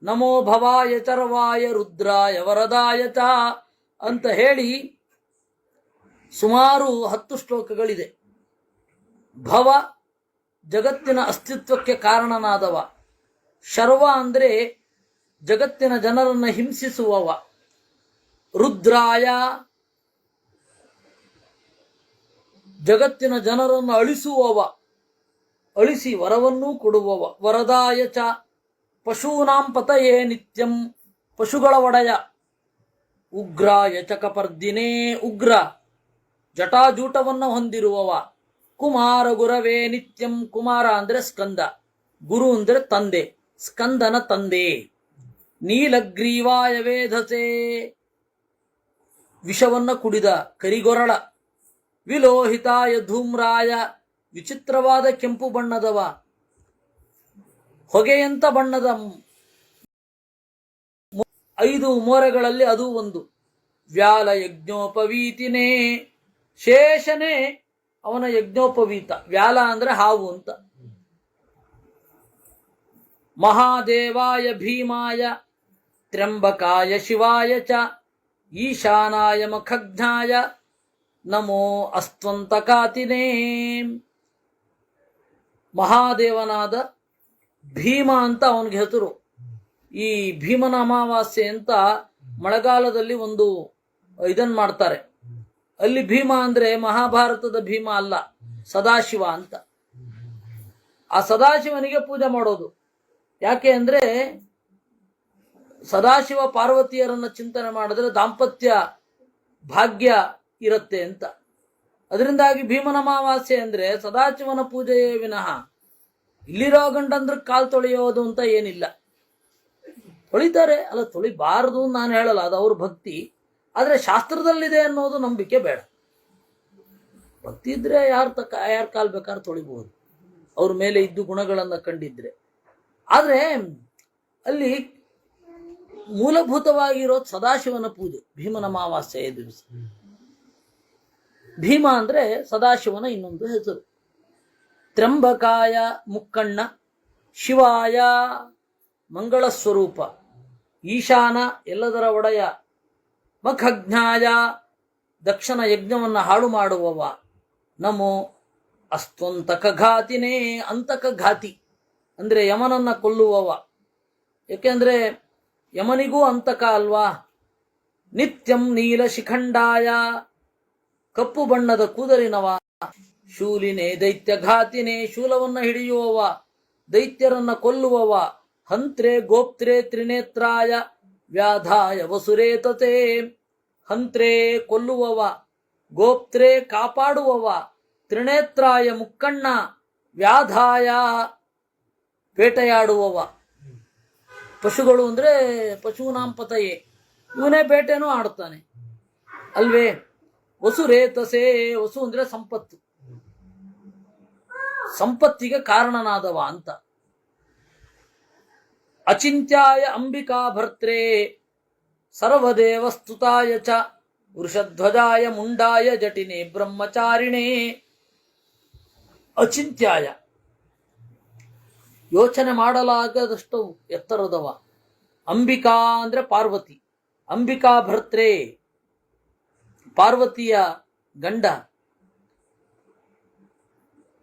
ನಮೋ ಭವಾಯ ಚರ್ವಾಯ ರುದ್ರಾಯ ವರದಾಯ ಚ ಅಂತ ಹೇಳಿ ಸುಮಾರು 10 ಶ್ಲೋಕಗಳಿದೆ. ಭವ ಜಗತ್ತಿನ ಅಸ್ತಿತ್ವಕ್ಕೆ ಕಾರಣನಾದವ, ಶರ್ವ ಅಂದರೆ ಜಗತ್ತಿನ ಜನರನ್ನು ಹಿಂಸಿಸುವವ, ರುದ್ರಾಯ ಜಗತ್ತಿನ ಜನರನ್ನು ಅಳಿಸುವವ, ಅಳಿಸಿ ವರವನ್ನೂ ಕೊಡುವವ, ವರದಾಯ ಚ ಪಶೂನಾಂ ಪತಯೇ ನಿತ್ಯಂ ಪಶುಗಳ ಒಡೆಯ, ಉಗ್ರಾಯ ಚ ಕಪರ್ದಿನೇ ಉಗ್ರ ಜಟಾಜೂಟವನ್ನು ಹೊಂದಿರುವವ, ಕುಮಾರ ಗುರವೇ ನಿತ್ಯಂ ಕುಮಾರ ಅಂದರೆ ಸ್ಕಂದ, ಗುರು ಅಂದರೆ ತಂದೆ, ಸ್ಕಂದನ ತಂದೆ, ನೀಲಗ್ರೀವಾಯ ವೇಧಸೆ ವಿಷವನ್ನ ಕುಡಿದ ಕರಿಗೊರಳ, ವಿಲೋಹಿತಾಯ ಧೂಮ್ರಾಯ ವಿಚಿತ್ರವಾದ ಕೆಂಪು ಬಣ್ಣದವ, ಹೊಗೆಯಂತ ಬಣ್ಣದ 5 ಮೋರೆಗಳಲ್ಲಿ ಅದು ಒಂದು, ವ್ಯಾಲ ಯಜ್ಞೋಪವೀತಿನೇ ಶೇಷನೇ ಅವನ ಯಜ್ಞೋಪವೀತ, ವ್ಯಾಲ ಅಂದ್ರೆ ಹಾವು ಅಂತ, ಮಹಾದೇವಾಯ ಭೀಮಾಯ ತ್ರ್ಯಂಬಕಾಯ ಶಿವಾಯ ಚ ಈಶಾನಾಯ ಮಖಘ್ನಾಯ ನಮೋ ಅಸ್ತ್ವಂತಕಾತಿನೇ. ಮಹಾದೇವನಾದ ಭೀಮ ಅಂತ ಅವನಿಗೆ ಹೆಸರು. ಈ ಭೀಮನ ಅಮಾವಾಸ್ಯೆ ಅಂತ ಮಳೆಗಾಲದಲ್ಲಿ ಒಂದು ಇದನ್ ಮಾಡ್ತಾರೆ. ಅಲ್ಲಿ ಭೀಮ ಅಂದ್ರೆ ಮಹಾಭಾರತದ ಭೀಮ ಅಲ್ಲ, ಸದಾಶಿವ ಅಂತ. ಆ ಸದಾಶಿವನಿಗೆ ಪೂಜೆ ಮಾಡೋದು. ಯಾಕೆ ಅಂದ್ರೆ ಸದಾಶಿವ ಪಾರ್ವತಿಯರನ್ನ ಚಿಂತನೆ ಮಾಡಿದ್ರೆ ದಾಂಪತ್ಯ ಭಾಗ್ಯ ಇರುತ್ತೆ ಅಂತ. ಅದರಿಂದಾಗಿ ಭೀಮನ ಅಮಾವಾಸ್ಯೆ ಅಂದ್ರೆ ಸದಾಶಿವನ ಪೂಜೆಯೇ ವಿನಃ ಇಲ್ಲಿರೋ ಗಂಡಂದ್ರೆ ಕಾಲ್ ತೊಳೆಯೋದು ಅಂತ ಏನಿಲ್ಲ. ತೊಳಿತಾರೆ, ಅಲ್ಲ ತೊಳಿಬಾರದು ನಾನು ಹೇಳಲ್ಲ, ಅದು ಅವ್ರ ಭಕ್ತಿ. ಆದ್ರೆ ಶಾಸ್ತ್ರದಲ್ಲಿದೆ ಅನ್ನೋದು ನಂಬಿಕೆ ಬೇಡ. ಭಕ್ತಿ ಇದ್ರೆ ಯಾರ ಕಾಲ್ ಬೇಕಾದ್ರೆ ತೊಳಿಬಹುದು, ಅವ್ರ ಮೇಲೆ ಇದ್ದು ಗುಣಗಳನ್ನ ಕಂಡಿದ್ರೆ. ಆದ್ರೆ ಅಲ್ಲಿ ಮೂಲಭೂತವಾಗಿರೋದು ಸದಾಶಿವನ ಪೂಜೆ ಭೀಮನ ಅಮಾವಾಸ್ಯೆಯ ದಿವಸ. ಭೀಮ ಅಂದ್ರೆ ಸದಾಶಿವನ ಇನ್ನೊಂದು ಹೆಸರು. ತ್ರ್ಯಂಬಕಾಯ ಮುಕ್ಕಣ್ಣ, ಶಿವಾಯ ಮಂಗಳ ಸ್ವರೂಪ, ಈಶಾನ ಎಲ್ಲದರ ಒಡೆಯ, ಮಖಜ್ಞಾಯ ದಕ್ಷನ ಯಜ್ಞವನ್ನು ಹಾಳು ಮಾಡುವವ, ನಮೋ ಅಸ್ತ್ವಂತಕಘಾತಿನೇ ಅಂತಕಘಾತಿ ಅಂದ್ರೆ ಯಮನನ್ನ ಕೊಲ್ಲುವವ. ಏಕೆಂದ್ರೆ ಯಮನಿಗೂ ಅಂತಕ ಅಲ್ವಾ. ನಿತ್ಯಂ ನೀಲ ಶಿಖಂಡಾಯ ಕಪ್ಪು ಬಣ್ಣದ ಕೂದಲಿನವ, ಶೂಲಿನೇ ದೈತ್ಯಘಾತಿನೇ ಶೂಲವನ್ನ ಹಿಡಿಯುವವ, ದೈತ್ಯರನ್ನ ಕೊಲ್ಲುವವ, ಹಂತ್ರೆ ಗೋಪ್ತ್ರೆ ತ್ರಿನೇತ್ರಾಯ ವ್ಯಾಧಾಯ ವಸುರೇತತೆ. ಹಂತ್ರೆ ಕೊಲ್ಲುವವ, ಗೋಪ್ತ್ರೆ ಕಾಪಾಡುವವ, ತ್ರಿನೇತ್ರಾಯ ಮುಕ್ಕಣ್ಣ, ವ್ಯಾಧಾಯ ಬೇಟೆಯಾಡುವವ. ಪಶುಗಳು ಅಂದ್ರೆ ಪಶೂನಾಂ ಪತಯೇ, ಇವನೇ ಬೇಟೆನೂ ಆಡ್ತಾನೆ ಅಲ್ವೇ. ವಸುರೇತಸೆ, ವಸು ಅಂದ್ರೆ ಸಂಪತ್ತು, ಸಂಪತ್ತಿಗೆ ಕಾರಣನಾದವ ಅಂತ. ಅಚಿಂತ್ಯಾಯ ಅಂಬಿಕಾ ಭರ್ತ್ರೇ ಸರ್ವದೇವಸ್ತುತಾಯ ಚ ವೃಷಧ್ವಜಾಯ ಮುಂಡಾಯ ಜಟಿನೇ ಬ್ರಹ್ಮಚಾರಿಣೇ. ಅಚಿಂತ್ಯಾಯ ಯೋಚನೆ ಮಾಡಲಾಗದಷ್ಟು ಎತ್ತರದವ. ಅಂಬಿಕಾ ಅಂದ್ರೆ ಪಾರ್ವತಿ, ಅಂಬಿಕಾ ಭರ್ತ್ರೇ ಪಾರ್ವತಿಯ ಗಂಡ.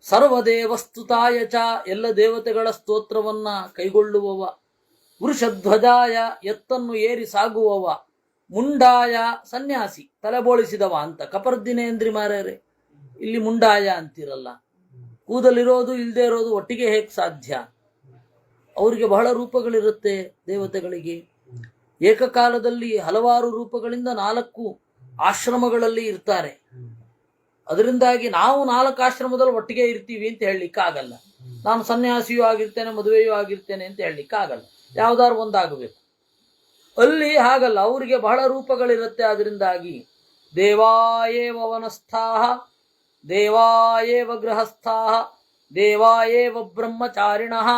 ಸರ್ವದೇವಸ್ತುತಾಯ ಚ ಎಲ್ಲ ದೇವತೆಗಳ ಸ್ತೋತ್ರವನ್ನ ಕೈಗೊಳ್ಳುವವ. ವೃಷಧ್ವಜಾಯ ಎತ್ತನ್ನು ಏರಿ ಸಾಗುವವ. ಮುಂಡಾಯ ಸನ್ಯಾಸಿ ತಲೆಬೋಳಿಸಿದವ ಅಂತ. ಕಪರ್ದಿನೇಂದ್ರಿ ಮಾರ್ಯಾರೆ, ಇಲ್ಲಿ ಮುಂಡಾಯ ಅಂತಿರಲ್ಲ. ಕೂದಲಿರೋದು ಇಲ್ಲದೆ ಇರೋದು ಒಟ್ಟಿಗೆ ಹೇಗೆ ಸಾಧ್ಯ? ಅವರಿಗೆ ಬಹಳ ರೂಪಗಳಿರುತ್ತೆ ದೇವತೆಗಳಿಗೆ. ಏಕಕಾಲದಲ್ಲಿ ಹಲವಾರು ರೂಪಗಳಿಂದ 4 ಆಶ್ರಮಗಳಲ್ಲಿ ಇರ್ತಾರೆ. ಅದರಿಂದಾಗಿ ನಾವು 4 ಆಶ್ರಮದಲ್ಲಿ ಒಟ್ಟಿಗೆ ಇರ್ತೀವಿ ಅಂತ ಹೇಳಲಿಕ್ಕೆ ಆಗಲ್ಲ. ನಾನು ಸನ್ಯಾಸಿಯೂ ಆಗಿರ್ತೇನೆ, ಮದುವೆಯೂ ಆಗಿರ್ತೇನೆ ಅಂತ ಹೇಳಲಿಕ್ಕೆ ಆಗಲ್ಲ. ಯಾವ್ದಾದ್ರು ಒಂದಾಗಬೇಕು. ಅಲ್ಲಿ ಹಾಗಲ್ಲ, ಅವರಿಗೆ ಬಹಳ ರೂಪಗಳಿರುತ್ತೆ. ಅದರಿಂದಾಗಿ ದೇವಾಯೇವ ವನಸ್ಥಾಹ, ದೇವಾಯೇವ ಗೃಹಸ್ಥಾಹ, ದೇವಾಯೇವ ಬ್ರಹ್ಮಚಾರಿಣಃ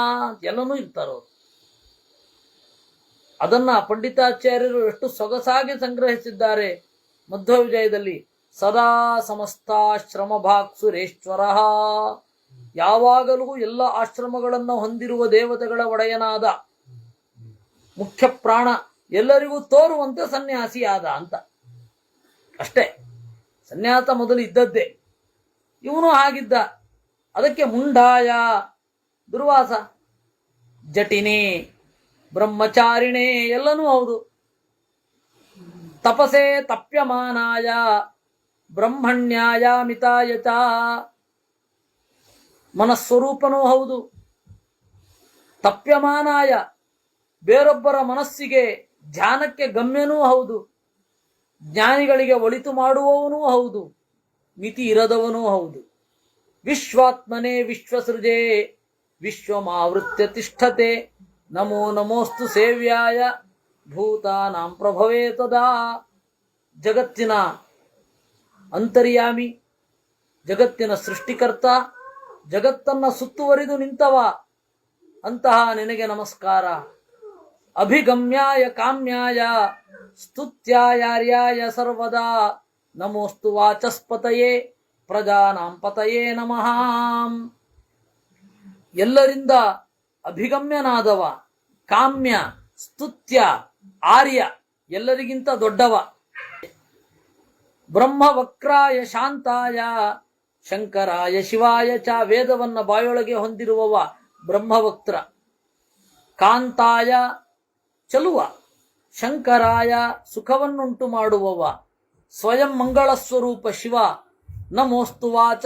ಎಲ್ಲನೂ ಇರ್ತಾರವ್ರು. ಅದನ್ನ ಪಂಡಿತಾಚಾರ್ಯರು ಎಷ್ಟು ಸೊಗಸಾಗಿ ಸಂಗ್ರಹಿಸಿದ್ದಾರೆ ಮಧ್ವ ವಿಜಯದಲ್ಲಿ. ಸದಾ ಸಮಸ್ತಾಶ್ರಮ ಭಾಕ್ಸುರೇಶ್ವರ, ಯಾವಾಗಲೂ ಎಲ್ಲ ಆಶ್ರಮಗಳನ್ನು ಹೊಂದಿರುವ ದೇವತೆಗಳ ಒಡೆಯನಾದ ಮುಖ್ಯ ಪ್ರಾಣ ಎಲ್ಲರಿಗೂ ತೋರುವಂತೆ ಸನ್ಯಾಸಿಯಾದ ಅಂತ ಅಷ್ಟೇ. ಸನ್ಯಾಸ ಮೊದಲು ಇದ್ದದ್ದೇ, ಇವನು ಹಾಗಿದ್ದ. ಅದಕ್ಕೆ ಮುಂಡಾಯ ದುರ್ವಾಸ, ಜಟಿನಿ, ಬ್ರಹ್ಮಚಾರಿಣೆ ಎಲ್ಲನೂ ಹೌದು. ತಪಸೆ ತಪ್ಯಮಾನಾಯ ಬ್ರಹ್ಮಣ್ಯಾಯ ಮಿತಾಯ ಚ, ಮನಸ್ವರೂಪನೂ ಹೌದು. ತಪ್ಯಮಾನಾಯ ಬೇರೊಬ್ಬರ ಮನಸ್ಸಿಗೆ ಧ್ಯಾನಕ್ಕೆ ಗಮ್ಯನೂ ಹೌದು. ಜ್ಞಾನಿಗಳಿಗೆ ಒಳಿತು ಮಾಡುವವನೂ ಹೌದು. ಮಿತಿ ಇರದವನೂ ಹೌದು. ವಿಶ್ವಾತ್ಮನೆ ವಿಶ್ವಸೃಜೆ ವಿಶ್ವಮಾವೃತ್ಯ ತಿಷ್ಠತೆ ನಮೋ ನಮೋಸ್ತು ಸೇವ್ಯಾಯ ಭೂತಾನಾಂ ಪ್ರಭವೇ ತದಾ. ಜಗತ್ತಿನ ಅಂತರ್ಯಾಮಿ, ಜಗತ್ತಿನ ಸೃಷ್ಟಿಕರ್ತ, ಜಗತ್ತನ್ನ ಸುತ್ತುವರಿದು ನಿಂತವ, ಅಂತಹ ನಿನಗೆ ನಮಸ್ಕಾರ. ಅಭಿಗಮ್ಯಾಯ ಕಾಮ್ಯಾಯ ಸ್ತುತ್ಯಾಯಾರ್ಯಾಯ ಸರ್ವದಾ ನಮೋಸ್ತು ವಾಚಸ್ಪತಯೇ ಪ್ರಜಾನಾಂ ಪತಯೇ ನಮಃ. ಎಲ್ಲರಿಂದ ಅಭಿಗಮ್ಯನಾದವ, ಕಾಮ್ಯ, ಸ್ತುತ್ಯ, ಆರ್ಯ, ಎಲ್ಲರಿಗಿಂತ ದೊಡ್ಡವ. ಬ್ರಹ್ಮವಕ್ರಾಯ ಶಾಂತಾಯ ಶಂಕರಾಯ ಶಿವಾಯ ಚ, ವೇದವನ್ನ ಬಾಯೊಳಗೆ ಹೊಂದಿರುವವ ಬ್ರಹ್ಮವಕ್ತ್ರ. ಕಾಂತಾಯ ಚಲುವ, ಶಂಕರಾಯ ಸುಖವನ್ನುಂಟು ಮಾಡುವವ, ಸ್ವಯಂ ಮಂಗಳ ಸ್ವರೂಪ ಶಿವ. ನಮೋಸ್ತು ವಾಚ